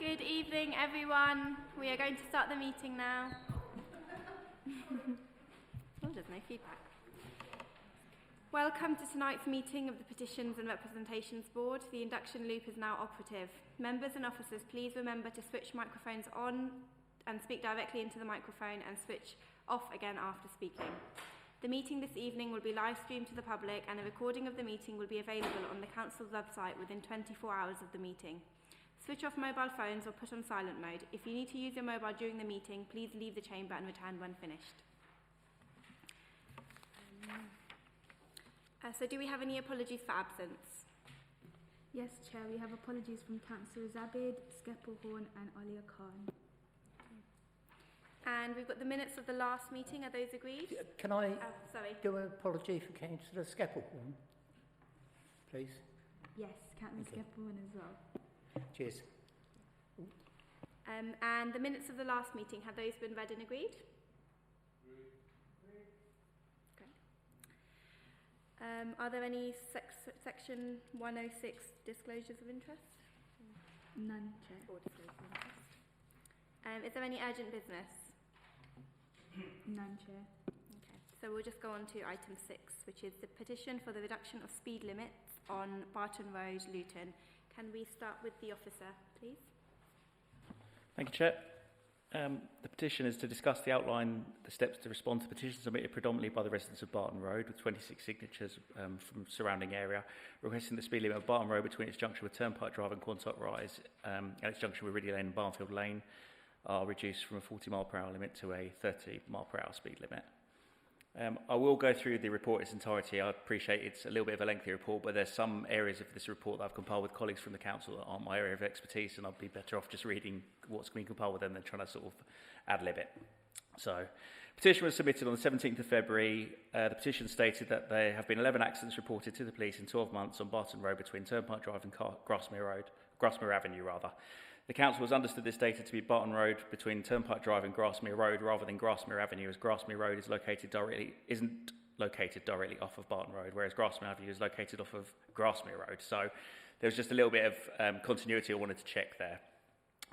Good evening, everyone. We are going to start the meeting now. Oh, there's no feedback. Welcome to tonight's meeting of the Petitions and Representations Board. The induction loop is now operative. Members and officers, please remember to switch microphones on and speak directly into the microphone and switch off again after speaking. The meeting this evening will be live streamed to the public and a recording of the meeting will be available on the Council's website within 24 hours of the meeting. Switch off mobile phones or put on silent mode. If you need to use your mobile during the meeting, please leave the chamber and return when finished. So do we have any apologies for absence? Yes, Chair, we have apologies from Councillor Zabid, Skeppelhorn and Alia Khan. And we've got the minutes of the last meeting. Are those agreed? Can I do an Sorry. apology for Councillor Skeppelhorn, please? Yes, Councillor Skeppelhorn as well. Cheers. And the minutes of the last meeting, have those been read and agreed? Are there any section 106 disclosures of interest? None, Chair. Or disclosures of interest? Is there any urgent business? None, Chair. Okay, so we'll just go on to item 6, which is the petition for the reduction of speed limits on Barton Road, Luton. Can we start with the officer, please? Thank you, Chair. The petition is to discuss the steps to respond to petitions submitted predominantly by the residents of Barton Road with 26 signatures from surrounding area, requesting the speed limit of Barton Road between its junction with Turnpike Drive and Quantock Rise and its junction with Ridley Lane and Barnfield Lane are reduced from a 40 mile per hour limit to a 30 mile per hour speed limit. I will go through the report in its entirety. I appreciate it's a little bit of a lengthy report, but there's some areas of this report that I've compiled with colleagues from the council that aren't my area of expertise, and I'd be better off just reading what's been compiled with them than trying to sort of ad-lib it. So, petition was submitted on the 17th of February. The petition stated that there have been 11 accidents reported to the police in 12 months on Barton Road between Turnpike Drive and Grasmere Avenue. The council has understood this data to be Barton Road between Turnpike Drive and Grasmere Road rather than Grasmere Avenue, as Grasmere Road isn't located directly off of Barton Road, whereas Grasmere Avenue is located off of Grasmere Road. So there's just a little bit of continuity I wanted to check there.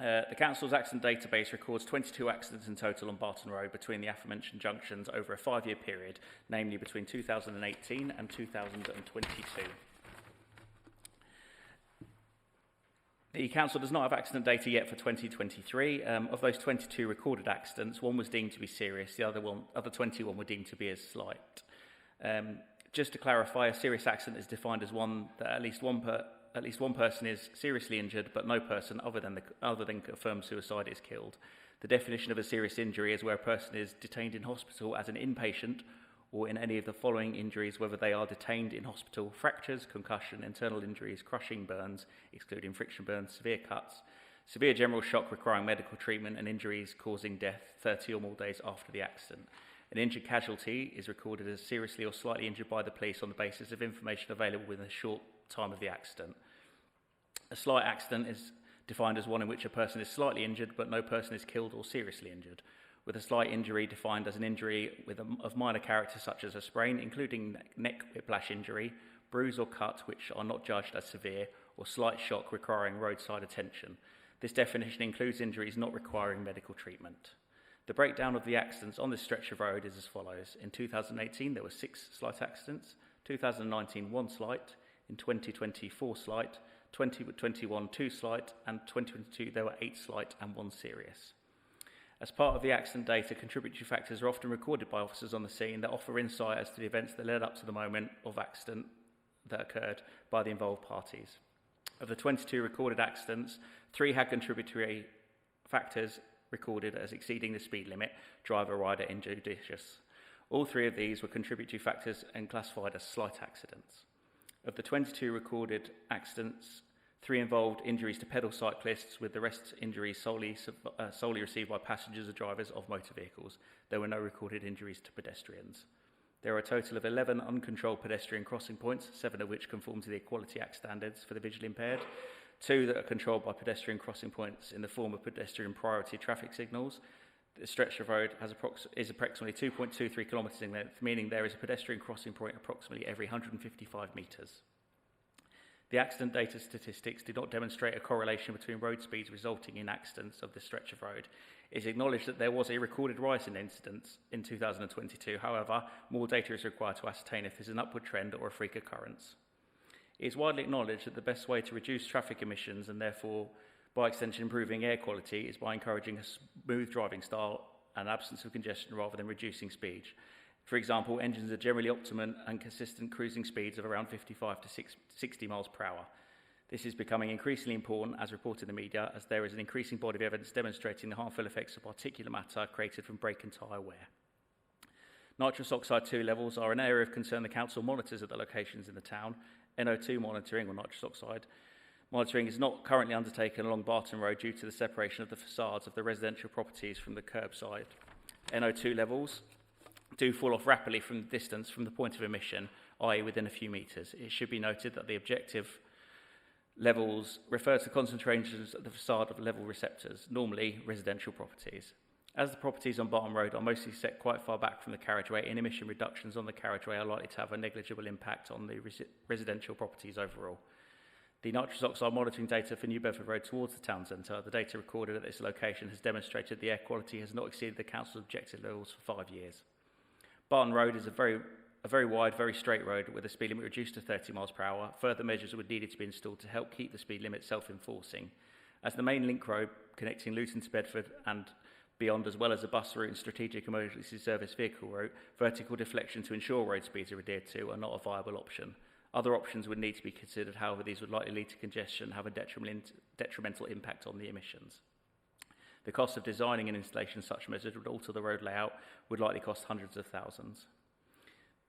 The council's accident database records 22 accidents in total on Barton Road between the aforementioned junctions over a 5-year period, namely between 2018 and 2022. The council does not have accident data yet for 2023. Of those 22 recorded accidents, one was deemed to be serious, the other 21 were deemed to be as slight. Just to clarify, a serious accident is defined as one that at least one person is seriously injured, but no person other than confirmed suicide is killed. The definition of a serious injury is where a person is detained in hospital as an inpatient or in any of the following injuries, whether they are detained in hospital: fractures, concussion, internal injuries, crushing burns, excluding friction burns, severe cuts, severe general shock requiring medical treatment, and injuries causing death 30 or more days after the accident. An injured casualty is recorded as seriously or slightly injured by the police on the basis of information available within a short time of the accident. A slight accident is defined as one in which a person is slightly injured, but no person is killed or seriously injured, with a slight injury defined as an injury of minor character such as a sprain, including neck whiplash injury, bruise or cut which are not judged as severe, or slight shock requiring roadside attention. This definition includes injuries not requiring medical treatment. The breakdown of the accidents on this stretch of road is as follows. In 2018 there were 6 slight accidents, 2019 1 slight, in 2020 4 slight, 2021 2 slight, and 2022 there were 8 slight and 1 serious. As part of the accident data, contributory factors are often recorded by officers on the scene that offer insight as to the events that led up to the moment of accident that occurred by the involved parties. Of the 22 recorded accidents, 3 had contributory factors recorded as exceeding the speed limit, driver, rider, injudicious. All 3 of these were contributory factors and classified as slight accidents. Of the 22 recorded accidents, 3 involved injuries to pedal cyclists, with the rest injuries solely received by passengers or drivers of motor vehicles. There were no recorded injuries to pedestrians. There are a total of 11 uncontrolled pedestrian crossing points, 7 of which conform to the Equality Act standards for the visually impaired, 2 that are controlled by pedestrian crossing points in the form of pedestrian priority traffic signals. The stretch of road is approximately 2.23 kilometres in length, meaning there is a pedestrian crossing point approximately every 155 metres. The accident data statistics do not demonstrate a correlation between road speeds resulting in accidents of this stretch of road. It is acknowledged that there was a recorded rise in incidents in 2022. However, more data is required to ascertain if there's an upward trend or a freak occurrence. It is widely acknowledged that the best way to reduce traffic emissions and therefore, by extension, improving air quality is by encouraging a smooth driving style and absence of congestion rather than reducing speed. For example, engines are generally optimum and consistent cruising speeds of around 55 to 60 miles per hour. This is becoming increasingly important, as reported in the media, as there is an increasing body of evidence demonstrating the harmful effects of particulate matter created from brake and tyre wear. Nitrous oxide 2 levels are an area of concern the council monitors at the locations in the town. NO2 monitoring, or nitrous oxide monitoring, is not currently undertaken along Barton Road due to the separation of the facades of the residential properties from the curbside. NO2 levels do fall off rapidly from distance from the point of emission, i.e. within a few metres. It should be noted that the objective levels refer to concentrations at the facade of level receptors, normally residential properties. As the properties on Barton Road are mostly set quite far back from the carriageway, and emission reductions on the carriageway are likely to have a negligible impact on the residential properties overall. The nitrous oxide monitoring data for New Bedford Road towards the town centre, the data recorded at this location has demonstrated the air quality has not exceeded the council's objective levels for 5 years. Barton Road is a very wide, very straight road with the speed limit reduced to 30 miles per hour. Further measures would need to be installed to help keep the speed limit self-enforcing. As the main link road connecting Luton to Bedford and beyond, as well as a bus route and strategic emergency service vehicle route, vertical deflection to ensure road speeds are adhered to are not a viable option. Other options would need to be considered, however, these would likely lead to congestion and have a detrimental impact on the emissions. The cost of designing and installation of such measures would alter the road layout, would likely cost hundreds of thousands.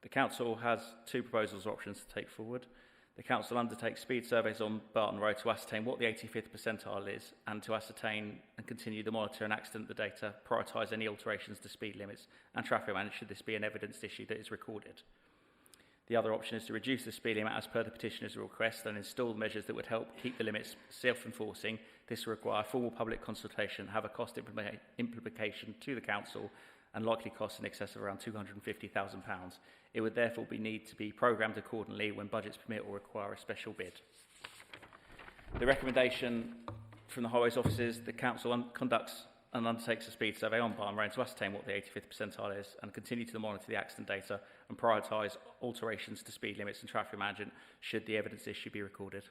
The council has 2 proposals or options to take forward. The council undertakes speed surveys on Barton Road to ascertain what the 85th percentile is and to ascertain and continue the monitor and accident the data, prioritise any alterations to speed limits and traffic management should this be an evidenced issue that is recorded. The other option is to reduce the speed limit as per the petitioner's request and install measures that would help keep the limits self-enforcing. This will require formal public consultation, have a cost implication to the council and likely cost in excess of around £250,000. It would therefore need to be programmed accordingly when budgets permit or require a special bid. The recommendation from the Highways officers, the council conducts and undertakes a speed survey on Barton Road to ascertain what the 85th percentile is and continue to monitor the accident data and prioritise alterations to speed limits and traffic management should the evidence issue be recorded.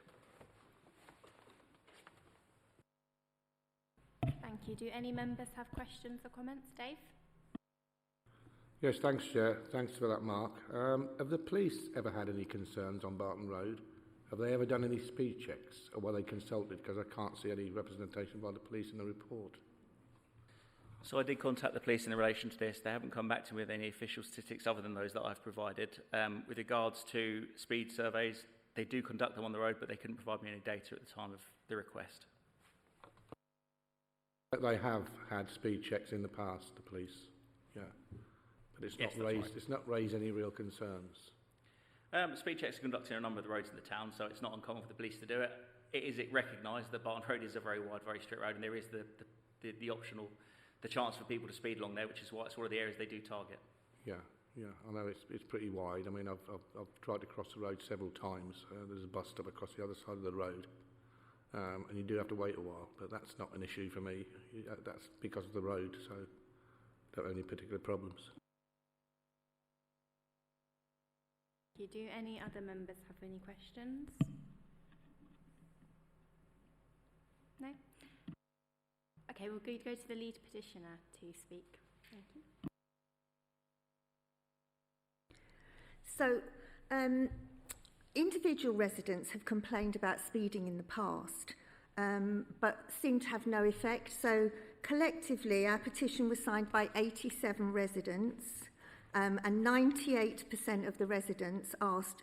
Thank you. Do any members have questions or comments? Dave? Yes, thanks, Chair. Thanks for that, Mark. Have the police ever had any concerns on Barton Road? Have they ever done any speed checks, or were they consulted? Because I can't see any representation by the police in the report. So I did contact the police in relation to this. They haven't come back to me with any official statistics other than those that I've provided. With regards to speed surveys, they do conduct them on the road, but they couldn't provide me any data at the time of the request. They have had speed checks in the past, the police, yeah. But it's Yes, not raised. right. It's not raised any real concerns. Speed checks are conducted on a number of the roads in the town, so it's not uncommon for the police to do it. It is recognised that Barton Road is a very wide, very straight road, and there is the optional, the chance for people to speed along there, which is why it's one of the areas they do target. Yeah, I know it's pretty wide. I mean, I've tried to cross the road several times. There's a bus stop across the other side of the road, and you do have to wait a while. But that's not an issue for me. That's because of the road, so don't have any particular problems. Do any other members have any questions? No? Okay, we'll go to the lead petitioner to speak. Thank you. So, individual residents have complained about speeding in the past, but seem to have no effect. So, collectively, our petition was signed by 87 residents, and 98% of the residents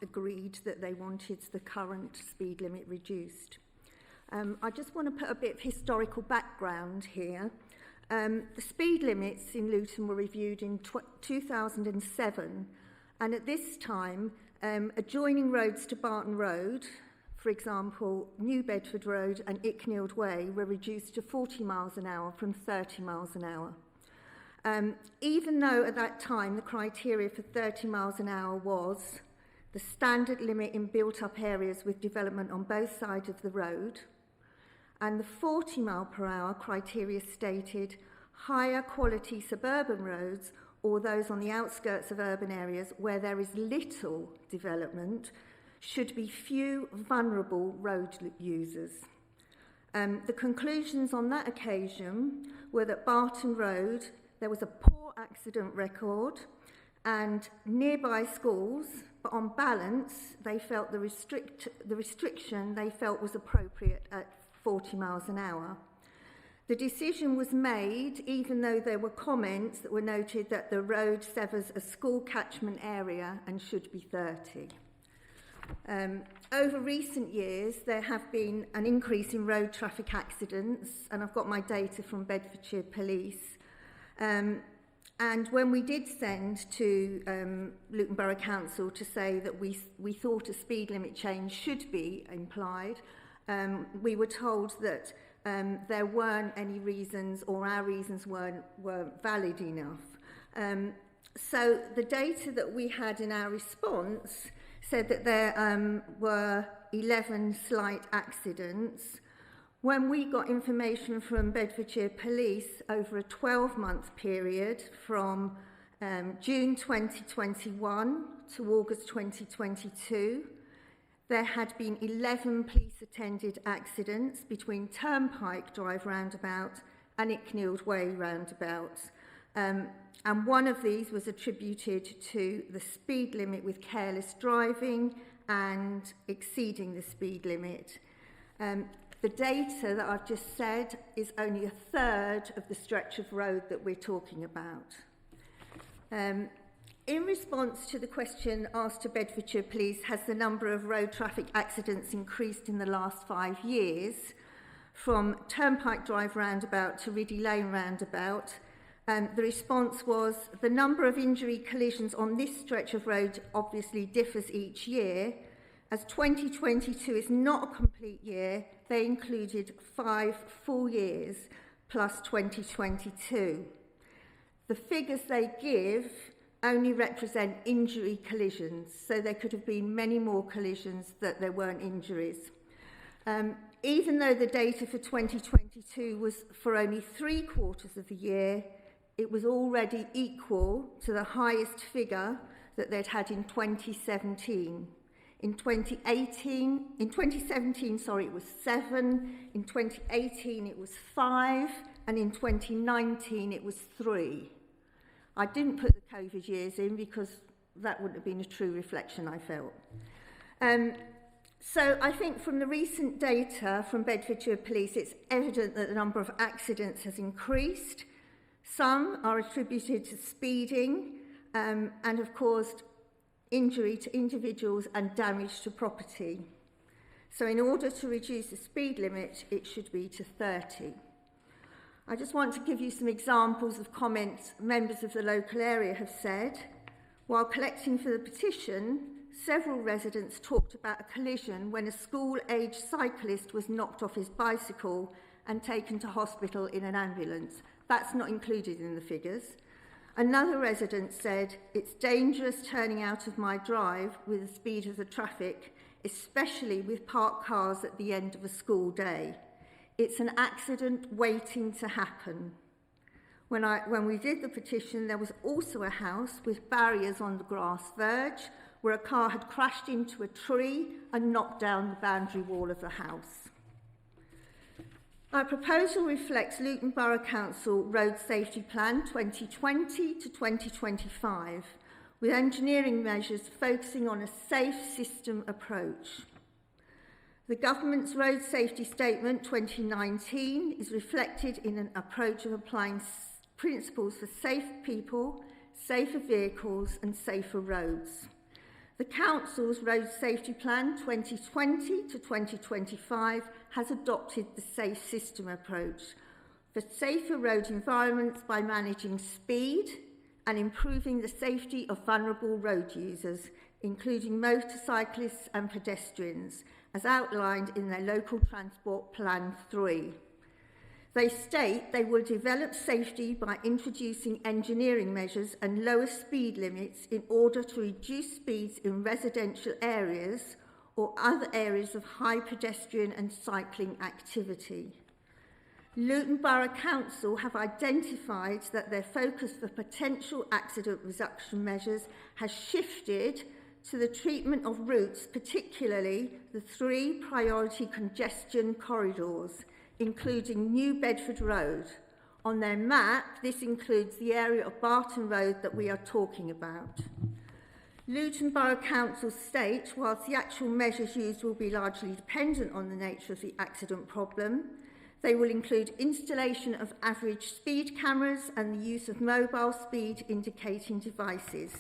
agreed that they wanted the current speed limit reduced. I just want to put a bit of historical background here. The speed limits in Luton were reviewed in 2007, and at this time, adjoining roads to Barton Road, for example, New Bedford Road and Icknield Way, were reduced to 40 miles an hour from 30 miles an hour. Even though at that time the criteria for 30 miles an hour was the standard limit in built-up areas with development on both sides of the road, and the 40 mile per hour criteria stated higher quality suburban roads or those on the outskirts of urban areas where there is little development should be few vulnerable road users. The conclusions on that occasion were that Barton Road, there was a poor accident record and nearby schools, but on balance, they felt the restriction they felt was appropriate at 40 miles an hour. The decision was made even though there were comments that were noted that the road severs a school catchment area and should be 30. Over recent years, there have been an increase in road traffic accidents, and I've got my data from Bedfordshire Police. And when we did send to Luton Borough Council to say that we thought a speed limit change should be implied, we were told that there weren't any reasons, or our reasons weren't valid enough. So the data that we had in our response said that there were 11 slight accidents. When we got information from Bedfordshire Police over a 12-month period from June 2021 to August 2022, there had been 11 police-attended accidents between Turnpike Drive roundabout and Icknield Way roundabout. And one of these was attributed to the speed limit with careless driving and exceeding the speed limit. The data that I've just said is only a third of the stretch of road that we're talking about. In response to the question asked to Bedfordshire Police, has the number of road traffic accidents increased in the last 5 years, from Turnpike Drive roundabout to Ridley Lane roundabout, the response was the number of injury collisions on this stretch of road obviously differs each year. As 2022 is not a complete year, they included 5 full years plus 2022. The figures they give only represent injury collisions, so there could have been many more collisions that there weren't injuries. Even though the data for 2022 was for only 3/4 of the year, it was already equal to the highest figure that they'd had in 2017. In 2017, it was 7, in 2018 it was 5, and in 2019 it was 3. I didn't put the COVID years in because that wouldn't have been a true reflection, I felt. So I think from the recent data from Bedfordshire Police, it's evident that the number of accidents has increased. Some are attributed to speeding and have caused injury to individuals and damage to property. So in order to reduce the speed limit, it should be to 30. I just want to give you some examples of comments members of the local area have said. While collecting for the petition, several residents talked about a collision when a school-aged cyclist was knocked off his bicycle and taken to hospital in an ambulance. That's not included in the figures. Another resident said, it's dangerous turning out of my drive with the speed of the traffic, especially with parked cars at the end of a school day. It's an accident waiting to happen. When we did the petition, there was also a house with barriers on the grass verge where a car had crashed into a tree and knocked down the boundary wall of the house. Our proposal reflects Luton Borough Council Road Safety Plan 2020 to 2025, with engineering measures focusing on a safe system approach. The Government's Road Safety Statement 2019 is reflected in an approach of applying principles for safe people, safer vehicles and safer roads. The Council's Road Safety Plan 2020 to 2025 has adopted the safe system approach for safer road environments by managing speed and improving the safety of vulnerable road users, including motorcyclists and pedestrians, as outlined in their Local Transport Plan 3. They state they will develop safety by introducing engineering measures and lower speed limits in order to reduce speeds in residential areas or other areas of high pedestrian and cycling activity. Luton Borough Council have identified that their focus for potential accident reduction measures has shifted to the treatment of routes, particularly the 3 priority congestion corridors, including New Bedford Road. On their map, this includes the area of Barton Road that we are talking about. Luton Borough Council state, whilst the actual measures used will be largely dependent on the nature of the accident problem, they will include installation of average speed cameras and the use of mobile speed indicating devices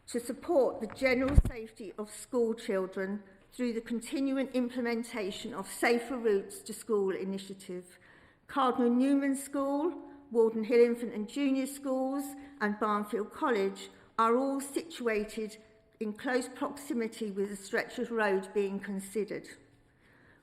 to support the general safety of school children through the continuing implementation of Safer Routes to School initiative. Cardinal Newman School, Warden Hill Infant and Junior Schools and Barnfield College are all situated in close proximity with a stretch of road being considered.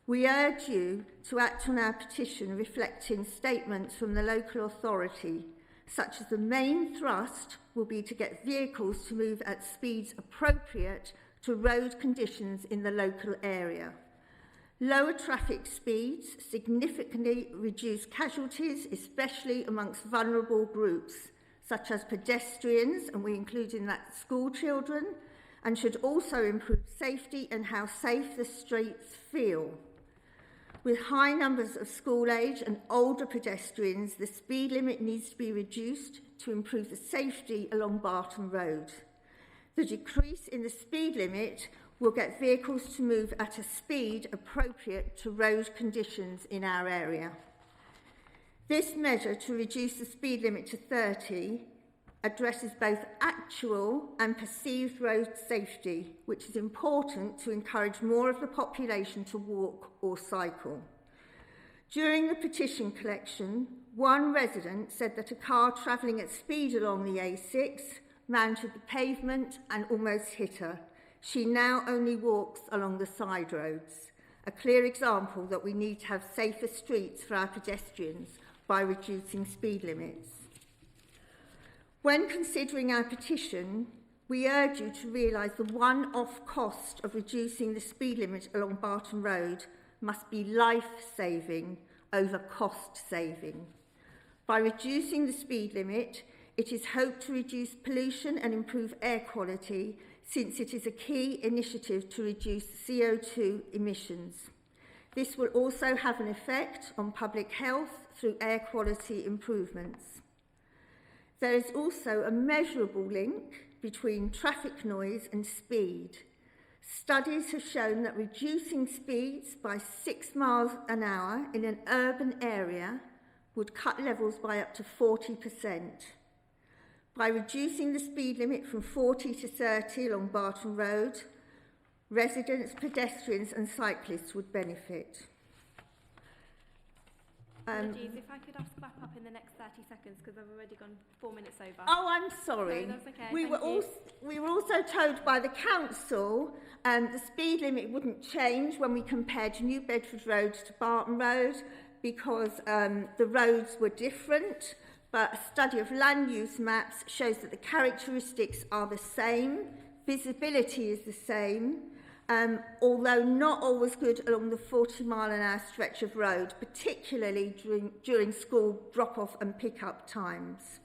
We urge you to act on our petition reflecting statements from the local authority, such as the main thrust will be to get vehicles to move at speeds appropriate to road conditions in the local area. Lower traffic speeds significantly reduce casualties, especially amongst vulnerable groups, such as pedestrians, and we include in that school children, and should also improve safety and how safe the streets feel. With high numbers of school age and older pedestrians, the speed limit needs to be reduced to improve the safety along Barton Road. The decrease in the speed limit will get vehicles to move at a speed appropriate to road conditions in our area. This measure to reduce the speed limit to 30 addresses both actual and perceived road safety, which is important to encourage more of the population to walk or cycle. During the petition collection, one resident said that a car travelling at speed along the A6 mounted the pavement and almost hit her. She now only walks along the side roads, a clear example that we need to have safer streets for our pedestrians by reducing speed limits. When considering our petition, we urge you to realise the one-off cost of reducing the speed limit along Barton Road must be life-saving over cost-saving. By reducing the speed limit, it is hoped to reduce pollution and improve air quality, since it is a key initiative to reduce CO2 emissions. This will also have an effect on public health through air quality improvements. There is also a measurable link between traffic noise and speed. Studies have shown that reducing speeds by 6 miles an hour in an urban area would cut levels by up to 40%. By reducing the speed limit from 40 to 30 along Barton Road, residents, pedestrians and cyclists would benefit. Apologies, if I could ask wrap up in the next 30 seconds because I've already gone 4 minutes over. Oh, I'm sorry. No, that's okay. We were also told by the council the speed limit wouldn't change when we compared New Bedford Road to Barton Road because the roads were different, but a study of land use maps shows that the characteristics are the same, visibility is the same, although not always good along the 40-mile-an-hour stretch of road, particularly during school drop-off and pick-up times.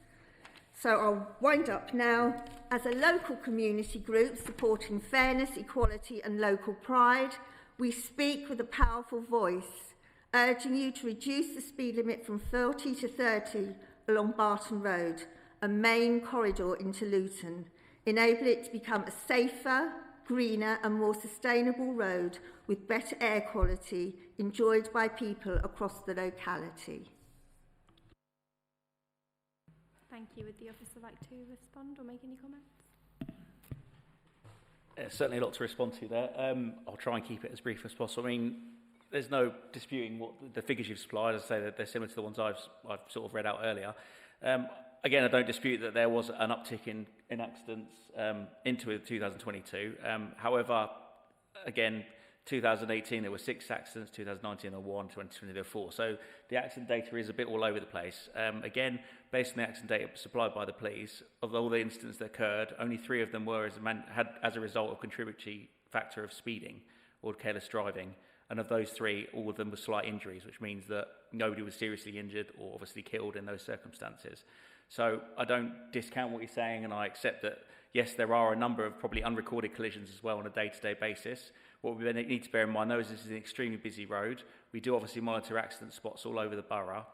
So I'll wind up now. As a local community group supporting fairness, equality and local pride, we speak with a powerful voice, urging you to reduce the speed limit from 40 to 30 along Barton Road, a main corridor into Luton, enable it to become a safer, greener and more sustainable road with better air quality enjoyed by people across the locality. Thank you. Would the officer like to respond or make any comments? Certainly a lot to respond to there. I'll try and keep it as brief as possible. I mean, there's no disputing what the figures you've supplied. As I say, that they're similar to the ones I've sort of read out earlier. Again, I don't dispute that there was an uptick in accidents into 2022. However, again, 2018 there were 6 accidents, 2019 there were 1, 2020 there were 4. So the accident data is a bit all over the place. Again, based on the accident data supplied by the police, of all the incidents that occurred, only 3 of them were had as a result of contributory factor of speeding or careless driving. And of those 3, all of them were slight injuries, which means that nobody was seriously injured or obviously killed in those circumstances. So I don't discount what you're saying, and I accept that, yes, there are a number of probably unrecorded collisions as well on a day-to-day basis. What we need to bear in mind, though, is this is an extremely busy road. We do obviously monitor accident spots all over the borough,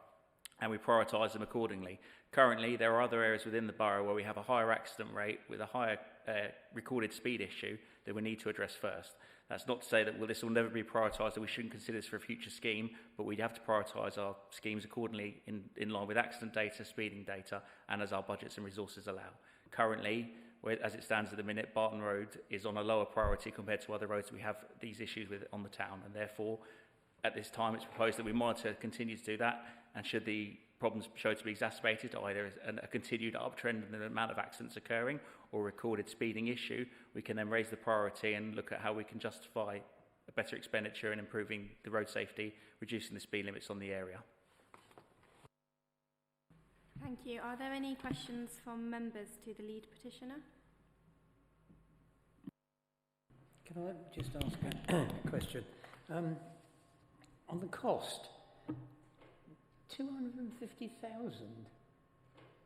and we prioritise them accordingly. Currently, there are other areas within the borough where we have a higher accident rate with a higher recorded speed issue that we need to address first. That's not to say that this will never be prioritised, that we shouldn't consider this for a future scheme, but we have to prioritise our schemes accordingly in line with accident data, speeding data, and as our budgets and resources allow. Currently, as it stands at the minute, Barton Road is on a lower priority compared to other roads we have these issues with on the town, and therefore, at this time, it's proposed that we monitor, continue to do that, and should the problems show to be exacerbated, either a continued uptrend in the amount of accidents occurring or a recorded speeding issue, we can then raise the priority and look at how we can justify a better expenditure in improving the road safety, reducing the speed limits on the area. Thank you. Are there any questions from members to the lead petitioner? Can I just ask a question? On the cost, 250,000,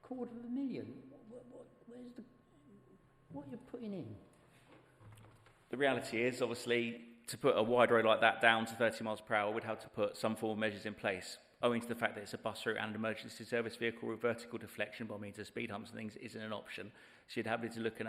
$250,000. What you're putting in? The reality is, obviously, to put a wide road like that down to 30 miles per hour, we'd have to put some form of measures in place. Owing to the fact that it's a bus route and an emergency service vehicle with vertical deflection by means of speed humps and things isn't an option. So you'd have to look at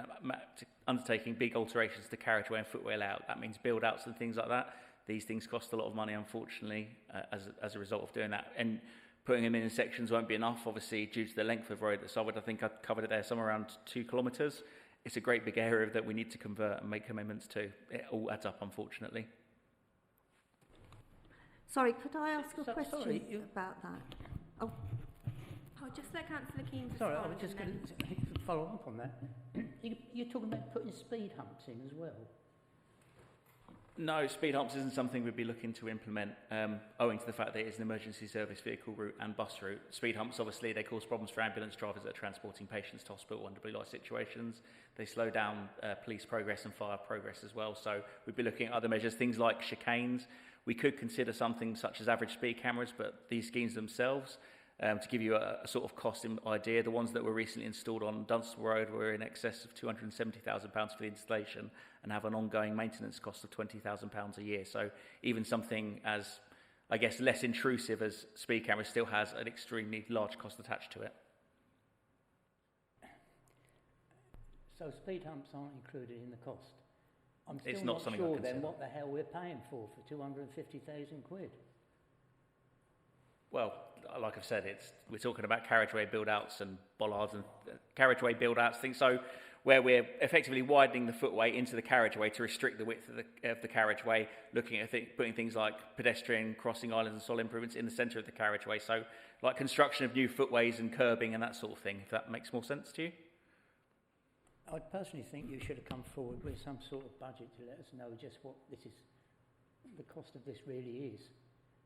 undertaking big alterations to carriageway and footway layout. That means build-outs and things like that. These things cost a lot of money, unfortunately, as a result of doing that. And putting them in sections won't be enough, obviously, due to the length of road that's covered. I think I covered it there, somewhere around 2 kilometres. It's a great big area that we need to convert and make amendments to. It all adds up, unfortunately. Sorry, could I ask a question sorry, about that? Oh, I'll just let Councillor Keane respond. Sorry, I was just going to follow up on that. You're talking about putting speed humps in as well? No, speed humps isn't something we'd be looking to implement, owing to the fact that it is an emergency service vehicle route and bus route. Speed humps, obviously, they cause problems for ambulance drivers that are transporting patients to hospital under blue light situations. They slow down police progress and fire progress as well. So we'd be looking at other measures, things like chicanes. We could consider something such as average speed cameras, but these schemes themselves, to give you a sort of cost idea, the ones that were recently installed on Dunstable Road were in excess of £270,000 for the installation and have an ongoing maintenance cost of £20,000 a year. So even something as, I guess, less intrusive as speed cameras still has an extremely large cost attached to it. So speed humps aren't included in the cost? I'm It's still not not something sure I then consider. what the hell we're paying for 250,000 quid. Well, like I've said, we're talking about carriageway build-outs and bollards and carriageway build-outs, things. So where we're effectively widening the footway into the carriageway to restrict the width of the carriageway, looking at putting things like pedestrian crossing islands and soil improvements in the centre of the carriageway. So like construction of new footways and curbing and that sort of thing, if that makes more sense to you. I personally think you should have come forward with some sort of budget to let us know just what the cost of this really is.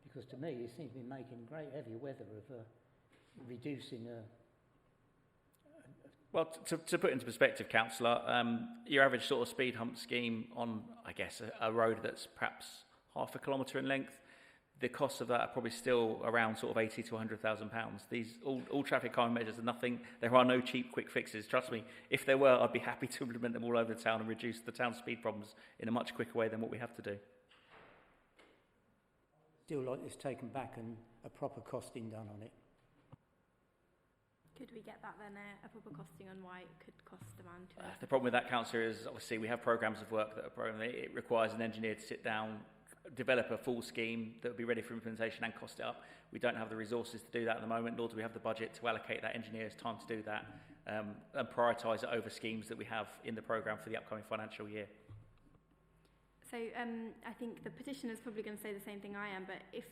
Because to me, you seem to be making great heavy weather of reducing Well, to put into perspective, Councillor, your average sort of speed hump scheme on, I guess, a road that's perhaps half a kilometre in length, the costs of that are probably still around sort of £80,000 to £100,000. These all traffic calming measures are nothing. There are no cheap, quick fixes. Trust me, if there were, I'd be happy to implement them all over the town and reduce the town speed problems in a much quicker way than what we have to do. still like this taken back and a proper costing done on it. Could we get that then, a proper costing on why it could cost the man to The problem with that, Councillor, is obviously we have programmes of work that are it requires an engineer to sit down, develop a full scheme that would be ready for implementation and cost it up. We don't have the resources to do that at the moment, nor do we have the budget to allocate that engineer's time to do that and prioritise it over schemes that we have in the programme for the upcoming financial year. So I think the petitioner is probably going to say the same thing I am, but if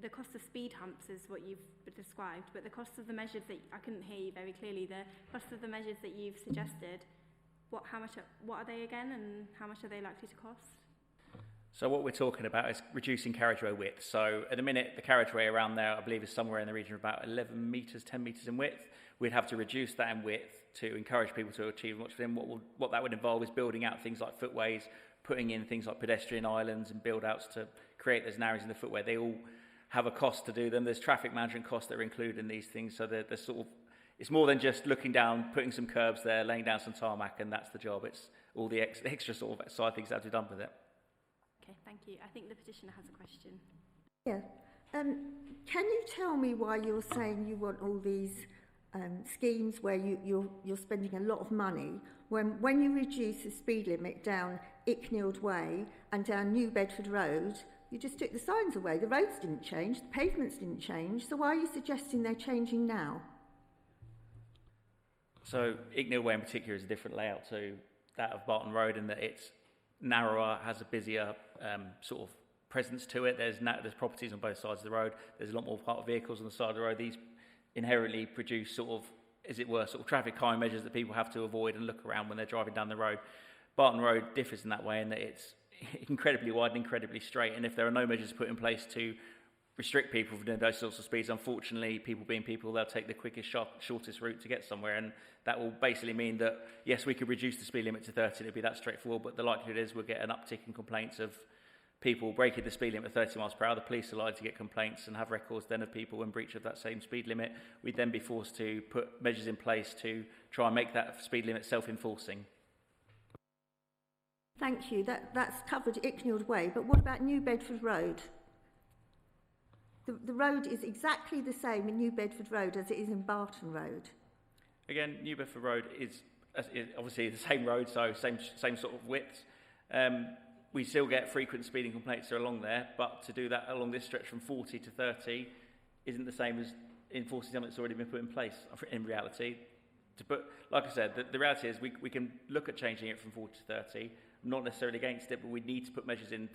the cost of speed humps is what you've described, but the cost of the measures that, I couldn't hear you very clearly, the cost of the measures that you've suggested, what are they again, and how much are they likely to cost? So what we're talking about is reducing carriageway width. So at the minute, the carriageway around there, I believe, is somewhere in the region of about 11 metres, 10 metres in width. We'd have to reduce that in width to encourage people to achieve much within. What that would involve is building out things like footways, putting in things like pedestrian islands and build-outs to create those narrows in the footway. They all have a cost to do them. There's traffic management costs that are included in these things. So they're sort of, it's more than just looking down, putting some curbs there, laying down some tarmac, and that's the job. It's all the extra sort of side things that have to be done with it. Okay, thank you. I think the petitioner has a question. Yeah. Can you tell me why you're saying you want all these schemes where you're spending a lot of money when you reduce the speed limit down Icknield Way and down New Bedford Road, you just took the signs away. The roads didn't change, the pavements didn't change, so why are you suggesting they're changing now? So Icknield Way in particular is a different layout to that of Barton Road in that it's narrower, has a busier sort of presence to it. There's properties on both sides of the road. There's a lot more parked vehicles on the side of the road. These inherently produce sort of, as it were, sort of traffic calming measures that people have to avoid and look around when they're driving down the road. Barton Road differs in that way in that it's incredibly wide and incredibly straight, and if there are no measures put in place to restrict people from doing those sorts of speeds, unfortunately, people being people, they'll take the quickest, shortest route to get somewhere, and that will basically mean that, yes, we could reduce the speed limit to 30, it'd be that straightforward, but the likelihood is we'll get an uptick in complaints of people breaking the speed limit at 30 miles per hour. The police are likely to get complaints and have records then of people in breach of that same speed limit. We'd then be forced to put measures in place to try and make that speed limit self-enforcing. Thank you. That's covered Icknield Way, but what about New Bedford Road? The road is exactly the same in New Bedford Road as it is in Barton Road. Again, New Bedford Road is obviously the same road, so same sort of width. We still get frequent speeding complaints along there, but to do that along this stretch from 40 to 30 isn't the same as enforcing something that's already been put in place in reality. Like I said, the reality is we can look at changing it from 40 to 30, not necessarily against it, but we need to put measures in